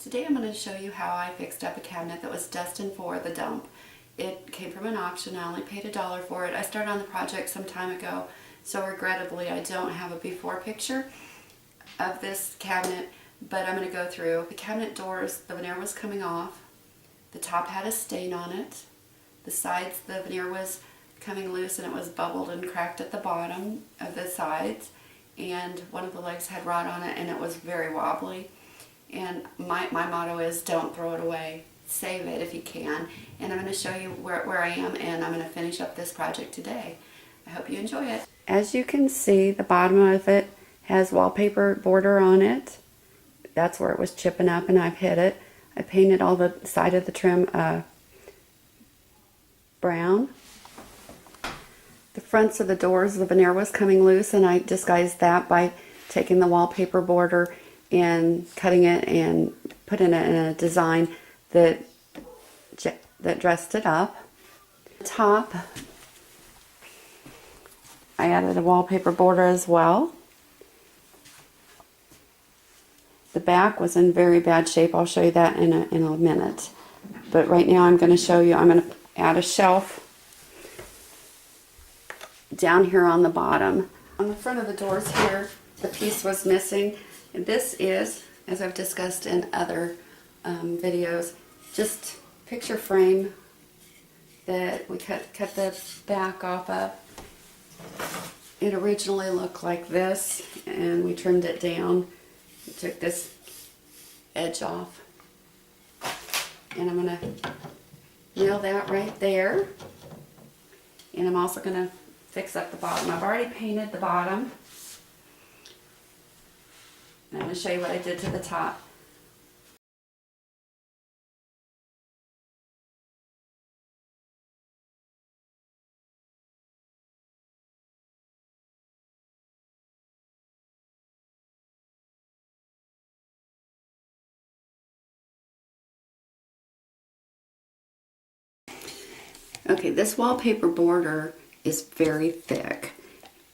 Today I'm going to show you how I fixed up a cabinet that was destined for the dump. It came from an auction. I only paid $1 for it. I started on the project some time ago, so regrettably I don't have a before picture of this cabinet, but I'm going to go through. The cabinet doors, the veneer was coming off. The top had a stain on it. The sides, the veneer was coming loose and it was bubbled and cracked at the bottom of the sides. And one of the legs had rot on it and it was very wobbly. And my motto is don't throw it away. Save it if you can. And I'm going to show you where I am, and I'm going to finish up this project today. I hope you enjoy it. As you can see, the bottom of it has wallpaper border on it. That's where it was chipping up and I've hit it. I painted all the side of the trim brown. The fronts of the doors, the veneer was coming loose, and I disguised that by taking the wallpaper border and cutting it and putting it in a design that dressed it up. The top, I added a wallpaper border as well. The back was in very bad shape. I'll show you that in a minute. But right now I'm going to show you, I'm going to add a shelf down here on the bottom. On the front of the doors here, the piece was missing. And this is, as I've discussed in other videos, just picture frame that we cut the back off of. It originally looked like this, and we trimmed it down. We took this edge off, and I'm going to nail that right there. And I'm also going to fix up the bottom. I've already painted the bottom. And I'm going to show you what I did to the top. Okay, this wallpaper border is very thick,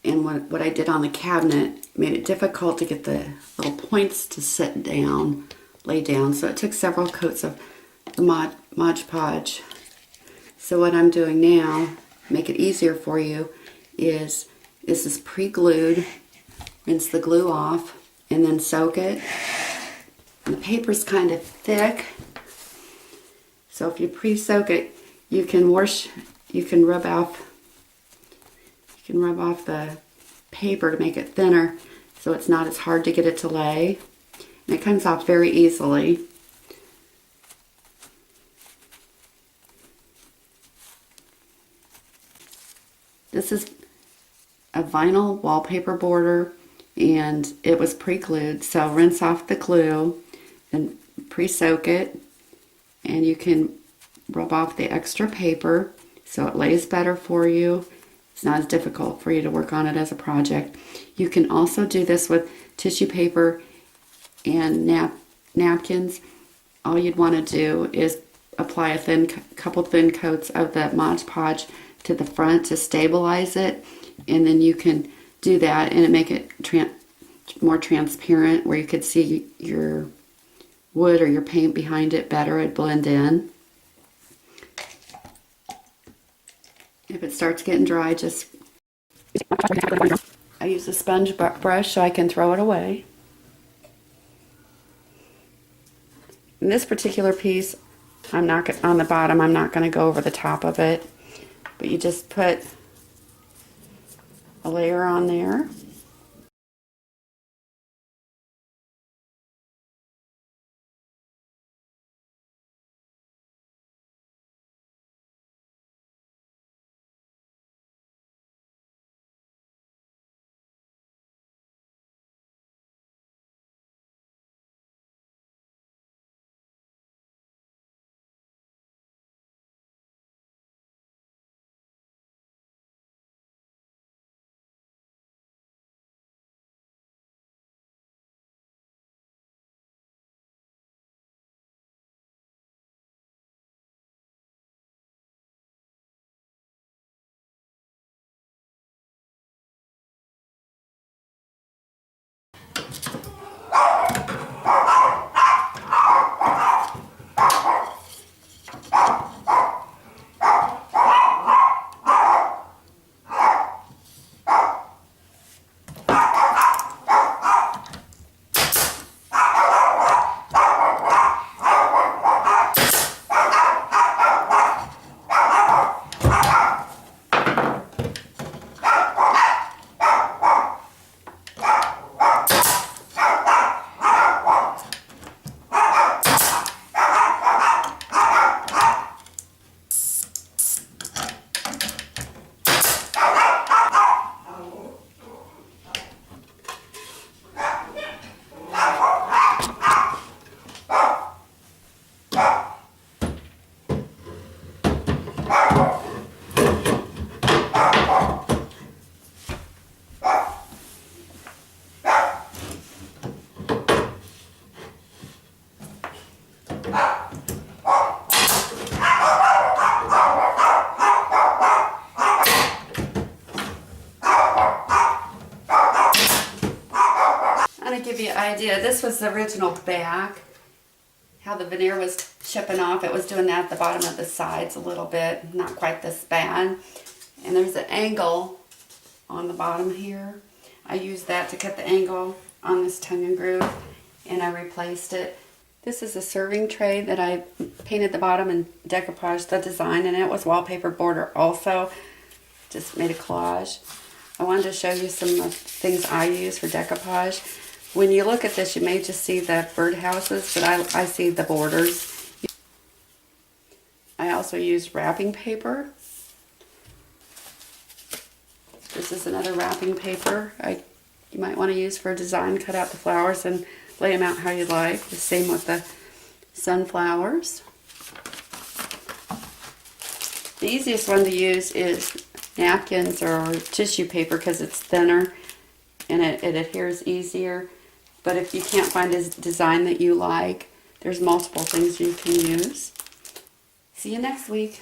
and what I did on the cabinet made it difficult to get the little points to sit down, lay down, so it took several coats of the Mod Podge. So what I'm doing now, make it easier for you, is this is pre-glued. Rinse the glue off and then soak it. And the paper's kind of thick, so if you pre-soak it, you can rub off the paper to make it thinner, so it's not as hard to get it to lay. And it comes off very easily. This is a vinyl wallpaper border, and it was pre-glued, so rinse off the glue and pre-soak it, and you can rub off the extra paper so it lays better for you. It's not as difficult for you to work on it as a project. You can also do this with tissue paper and napkins. All you'd want to do is apply a couple thin coats of the Mod Podge to the front to stabilize it, and then you can do that and make it more transparent, where you could see your wood or your paint behind it better. It'd blend in. If it starts getting dry, just I use a sponge brush so I can throw it away. In this particular piece, I'm not on the bottom. I'm not going to go over the top of it, but you just put a layer on there. I'm going to give you an idea. This was the original back. How the veneer was chipping off. It was doing that at the bottom of the sides a little bit. Not quite this bad. And there's an angle on the bottom here. I used that to cut the angle on this tongue and groove. And I replaced it. This is a serving tray that I painted the bottom and decoupaged the design. And it was wallpaper border also. Just made a collage. I wanted to show you some of the things I use for decoupage. When you look at this, you may just see the birdhouses, but I see the borders. I also use wrapping paper. This is another wrapping paper you might want to use for a design. Cut out the flowers and lay them out how you like. The same with the sunflowers. The easiest one to use is napkins or tissue paper because it's thinner and it adheres easier. But if you can't find a design that you like, there's multiple things you can use. See you next week.